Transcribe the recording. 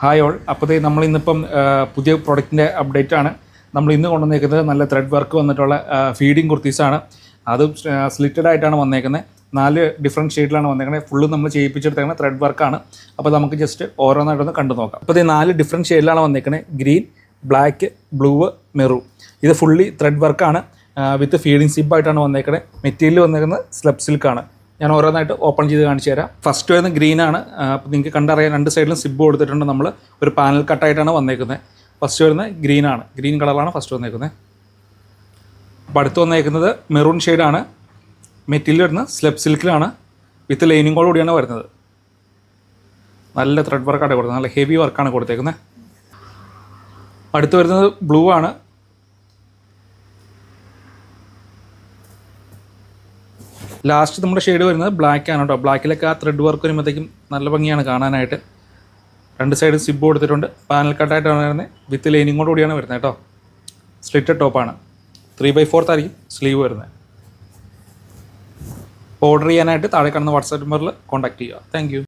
Hi all. അപ്പോൾ നമ്മൾ ഇന്നിപ്പം പുതിയ പ്രൊഡക്റ്റിൻ്റെ അപ്ഡേറ്റ് ആണ്. നമ്മൾ ഇന്ന് കൊണ്ടുവന്നേക്കുന്നത് നല്ല ത്രെഡ് വർക്ക് വന്നിട്ടുള്ള ഫീഡിങ് കുർത്തീസാണ്. അതും സ്ലിറ്റഡ് ആയിട്ടാണ് വന്നേക്കുന്നത്. 4 ഡിഫറെൻറ്റ് ഷെയ്ഡിലാണ് വന്നേക്കുന്നത്. ഫുള്ള് നമ്മൾ ചെയ്യിപ്പിച്ചെടുത്തേക്കുന്നത് ത്രെഡ് വർക്കാണ്. അപ്പോൾ നമുക്ക് ജസ്റ്റ് ഓരോന്നായിട്ടൊന്ന് കണ്ടു നോക്കാം. അപ്പോൾ ഇത് 4 ഡിഫറെൻറ്റ് ഷെയ്ഡിലാണ് വന്നേക്കുന്നത്. Green, black, blue, maroon. ഇത് ഫുള്ളി ത്രെഡ് വർക്കാണ് വിത്ത് ഫീഡിങ് സിബായിട്ടാണ് വന്നേക്കുന്നത്. മെറ്റീരിയൽ വന്നേക്കുന്നത് സ്ലബ് സിൽക്കാണ്. ഞാൻ ഓരോന്നായിട്ട് ഓപ്പൺ ചെയ്ത് കാണിച്ചു തരാം. ഫസ്റ്റ് വരുന്ന ഗ്രീനാണ്. അപ്പോൾ നിങ്ങൾക്ക് കണ്ടറിയാം, 2 സൈഡിലും സിബ് കൊടുത്തിട്ടുണ്ട്. നമ്മൾ ഒരു പാനൽ കട്ടായിട്ടാണ് വന്നേക്കുന്നത്. ഫസ്റ്റ് വരുന്ന ഗ്രീനാണ്. ഗ്രീൻ കളറാണ് ഫസ്റ്റ് വന്നേക്കുന്നത്. അപ്പോൾ അടുത്ത് വന്നേക്കുന്നത് മെറൂൺ ഷെയ്ഡാണ്. മെറ്റീരിയൽ വരുന്നത് സ്ലബ് സിൽക്കിലാണ് വിത്ത് ലൈനിങ്ങോട് കൂടിയാണ് വരുന്നത്. നല്ല ത്രെഡ് വർക്കാണ് കൊടുത്തത്. നല്ല ഹെവി വർക്കാണ് കൊടുത്തേക്കുന്നത്. അടുത്ത് വരുന്നത് ബ്ലൂ ആണ്. ലാസ്റ്റ് നമ്മുടെ ഷെയ്ഡ് വരുന്നത് ബ്ലാക്ക് ആണ് കേട്ടോ. ബ്ലാക്കിലൊക്കെ ആ ത്രെഡ് വർക്ക് വരുമ്പോഴത്തേക്കും നല്ല ഭംഗിയാണ് കാണാനായിട്ട്. 2 സൈഡ് സിബ് കൊടുത്തിട്ടുണ്ട്. പാനൽ കട്ടായിട്ടാണ് വരുന്നത്. വിത്ത് ലൈനിങ്ങോട് കൂടിയാണ് വരുന്നത് കേട്ടോ. സ്ലിറ്റഡ് ടോപ്പാണ്. 3/4 ആയിരിക്കും സ്ലീവ് വരുന്നത്. ഓർഡർ ചെയ്യാനായിട്ട് താഴെ കാണുന്ന വാട്സാപ്പ് നമ്പറിൽ കോൺടാക്ട് ചെയ്യുക. Thank you.